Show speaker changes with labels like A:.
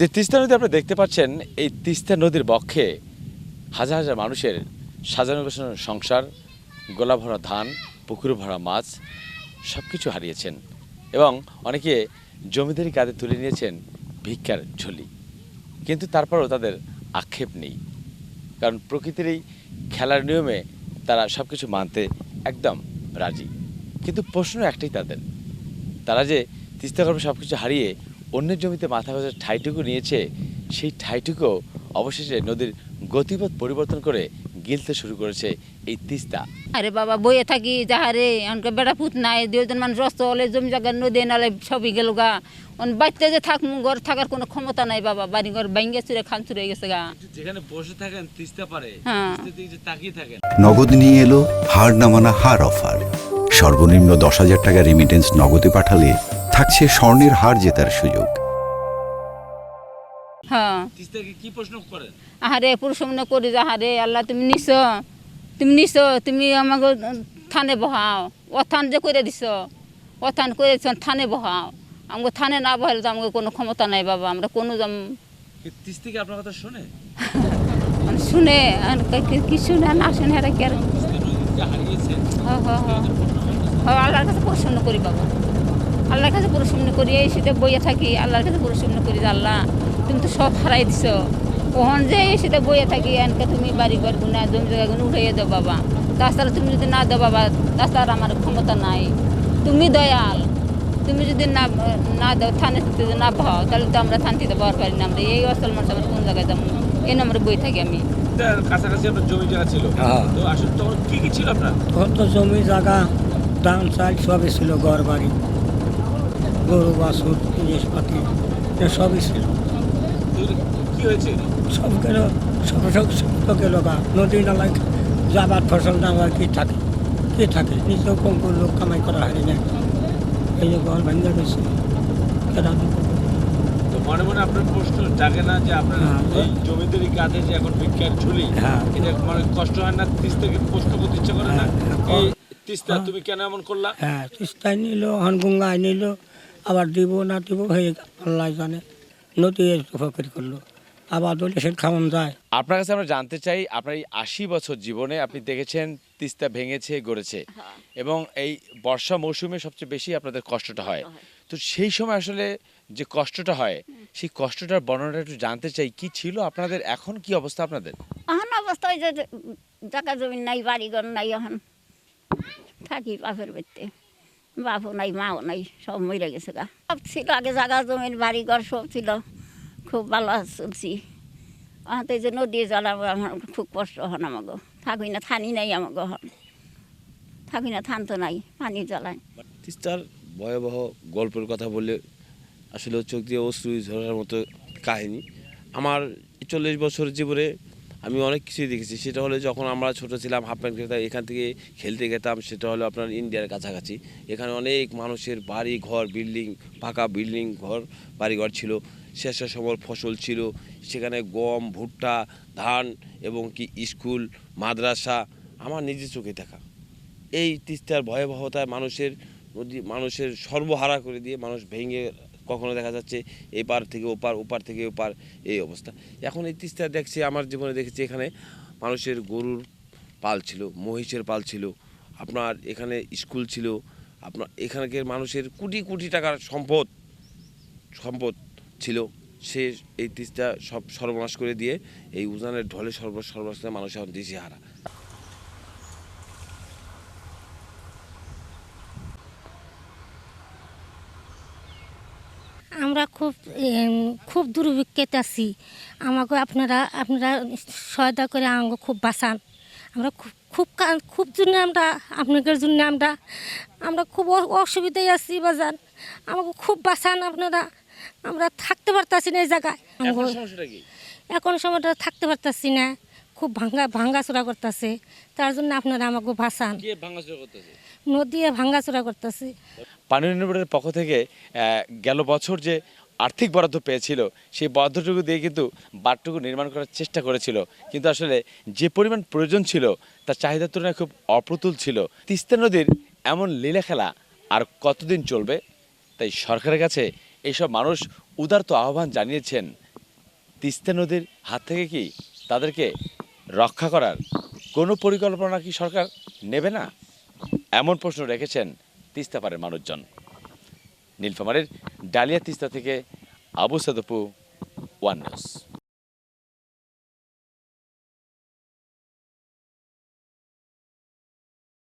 A: যে তিস্তা নদী আপনারা দেখতে পাচ্ছেন, এই তিস্তা নদীর বক্ষে হাজার হাজার মানুষের সাজানো গোছানো সংসার, গোলা ভরা ধান, পুকুর ভরা মাছ সব কিছু হারিয়েছেন এবং অনেকে জমিদারি কাঁধে তুলে নিয়েছেন ভিক্ষার ঝুলি। কিন্তু তারপরেও তাদের আক্ষেপ নেই, কারণ প্রকৃতির এই খেলার নিয়মে তারা সব কিছু মানতে একদম রাজি। কিন্তু প্রশ্ন একটাই তাদের, তারা যে তিস্তা গর্ভে সব কিছু হারিয়ে অন্যের জমিতে মাথা গোঁজার ঠাঁইটুকু নিয়েছে, সেই ঠাঁইটুকু অবশেষে নদীর গতিপথ পরিবর্তন করে গিলতে শুরু করেছে এই তিস্তা।
B: আরে বাবা বইয়ে থাকি যাহারে অনকে বেড়া পুত নাই, দুজন মানুষ রস্ত হলে জমি জায়গা নদী নালে সবই গেল গা। বাড়িতে যে থাকবো, ঘর থাকার কোনো ক্ষমতা নাই বাবা, বাড়ি ঘর ভাঙ্গে চুরে খান চুরে গেছে গা।
A: যেখানে বসে থাকেন তিস্তা পারে,
B: হ্যাঁ।
A: তাকিয়ে থাকেন।
C: নগদ নিয়ে এলো হার নামানা হার অফার। সর্বনিম্ন 10,000 টাকা রেমিটেন্স নগদে পাঠালে থাকছে স্বর্ণের হার জেতার সুযোগ।
B: হ্যাঁ,
A: তিস্তাকে কি প্রশ্ন করেন?
B: আহারে পুরুষমনে করি যাহারে আল্লাহ তুমি নিছো তুমি আমাকে থানে বহাও। ও থান যে করে দিছ, ও থান করে দিছ, থানে বহাও। আমাকে থানে না বহাইলে তো আমাকে কোনো ক্ষমতা নাই বাবা, আমরা কোনো
A: তিস্তা কি আপনার কথা শোনে?
B: শুনে কি শুনে না শুনে এরা কি আর
A: হারিয়েছেন
B: আল্লাহর কাছে পরিশ্রম করি বাবা, আল্লাহর কাছে পরিশ্রম করি। এই শীতে বইয়ে থাকি, আল্লাহর কাছে পরিশ্রম করি যে আল্লাহ তুমি তো সব হারাই দিছ। কখন যে এই শীতে বইয়ে থাকি এনকে তুমি বাড়ি ঘর গুনা জমি জায়গাগুলো উঠাইয়ে দাও বাবা। তাছাড়া তুমি যদি না দাও বাবা, তাছাড়া আমার ক্ষমতা নাই। তুমি দয়াল, তুমি যদি না দাও থানে যদি না ভাও, তাহলে তো আমরা থানতে বহার পারি না। আমরা এই অচল মানুষ আমরা কোন জায়গায় যাবো, এই নম্বরে বই থাকি আমি।
A: কাছাকাছি আপনার জমি জায়গা ছিল, তো আসলে তখন কি কি ছিল আপনার?
D: তখন তো জমি জায়গা ধান চাল সবই ছিল, ঘর বাড়ি, গরু বাছুর জিনিসপাতি সবই ছিল।
A: কি হয়েছে?
D: সব গেল, সব সব গেল গা। নদী নালায় যাবার ফসল আমার কি থাকে, নিজেও কম করে লোক কামাই করা হয়নি না। এই যে ঘর ভাঙিয়ে গেছে।
A: তো মনে মনে আপনার প্রশ্ন জাগে না যে আপনার এই জমিদারি কাঁধে যে এখন ভিক্ষার ঝুলি, এটা মানে কষ্ট হয় না? তিস্তাকে প্রশ্ন করতে ইচ্ছে করে না? এই তিস্তা তুমি কেন এমন করলা?
D: হ্যাঁ, তিস্তায় নিল, হনগুঙ্গায় নিল, আবার দিব না দিব হয়ে আল্লাহ জানে। নদী ফকির করলো, আবার দলে সে খাওয়ান যায়।
A: আপনার কাছে আমরা জানতে চাই, আপনার এই 80 বছর জীবনে আপনি দেখেছেন তিস্তা ভেঙেছে গড়েছে, এবং এই বর্ষা মৌসুমে সবচেয়ে বেশি আপনাদের কষ্টটা হয়। তো সেই সময় আসলে যে কষ্টটা হয়, সেই কষ্টটার বর্ণনাটা একটু জানতে চাই। কি ছিল আপনাদের, এখন কি অবস্থা আপনাদের?
E: এখন অবস্থা ওই যে জায়গা জমি নাই, বাড়িঘর নাই, এখন থাকি বাপের বাড়িতে। বাপও নাই, মাও নাই, সব মরে গেছে গা। সব ছিল আগে, জায়গা জমির বাড়িঘর সব ছিল, খুব ভালো চলছি। এখন তো এই যে নদী জল আমার খুব কষ্ট হন আমাকে। থাকুই না, থানি নাই আমাকে, হন থাকুই না, থান তো নাই, পানি জ্বালায়।
F: তিস্তার ভয়াবহ গল্পের কথা বললে আসলে চোখ দিয়ে অশ্রু ঝরার মতো কাহিনী। আমার 40 বছর জীবনে আমি অনেক কিছুই দেখেছি। সেটা হলো যখন আমরা ছোট ছিলাম, হাফ প্যান্ট খেতাম, এখান থেকে খেলতে গেতাম, সেটা হলো আপনার ইন্ডিয়ার কাছাকাছি। এখানে অনেক মানুষের বাড়ি ঘর, বিল্ডিং, পাকা বিল্ডিং ঘর, বাড়িঘর ছিল। শেষের সময় ফসল ছিল সেখানে, গম, ভুট্টা, ধান, এবং কি স্কুল, মাদ্রাসা, আমার নিজের চোখে দেখা। এই তিস্তার ভয়াবহতায় মানুষের সর্বহারা করে দিয়ে মানুষ ভেঙে, কখনো দেখা যাচ্ছে এপার থেকে ওপার, ওপার থেকে ওপার, এই অবস্থা। এখন এই তিস্তা দেখছি, আমার জীবনে দেখেছি এখানে মানুষের গরুর পাল ছিল, মহিষের পাল ছিল, আপনার এখানে স্কুল ছিল, আপনার এখানকার মানুষের কোটি কোটি টাকার সম্পদ ছিল। সে এই তিস্তা সব সর্বনাশ করে দিয়ে এই উজানের ঢলে সর্বনাশ করে মানুষ এখন দিশেহারা।
G: আমরা খুব দুর্ভিক্ষেতে আছি। আমাকে আপনারা সহায়তা করে আমাকে খুব বাঁচান। আমরা খুব জন্য আপনাদের জন্য আমরা খুব অসুবিধায় আছি বাজান, আমাকে খুব বাঁচান আপনারা। আমরা থাকতে পারতাছি না এই জায়গায়, এখন সময়টা থাকতে পারতাছি না, খুব ভাঙ্গাচোরা করতেছে। তার জন্য আপনারা আমাকে বাঁচান। নদী ভাঙ্গাচোরা করতেছে।
A: পানি উন্নয়ন বোর্ডের পক্ষ থেকে গেল বছর যে আর্থিক বরাদ্দ পেয়েছিল, সেই বরাদ্দটুকু দিয়ে কিন্তু বাঁধটুকু নির্মাণ করার চেষ্টা করেছিল, কিন্তু আসলে যে পরিমাণ প্রয়োজন ছিল তার চাহিদার তুলনায় খুব অপ্রতুল ছিল। তিস্তা নদীর এমন লীলা খেলা আর কতদিন চলবে? তাই সরকারের কাছে এইসব মানুষ উদারত আহ্বান জানিয়েছেন তিস্তা নদীর হাত থেকে কি তাদেরকে রক্ষা করার কোনো পরিকল্পনা কি সরকার নেবে না? এমন প্রশ্ন রেখেছেন তিস্তাপাড়ের মানুষজন। নীলফামারীর ডালিয়া তিস্তা থেকে আবু সাদপু, ওয়ান নিউজ।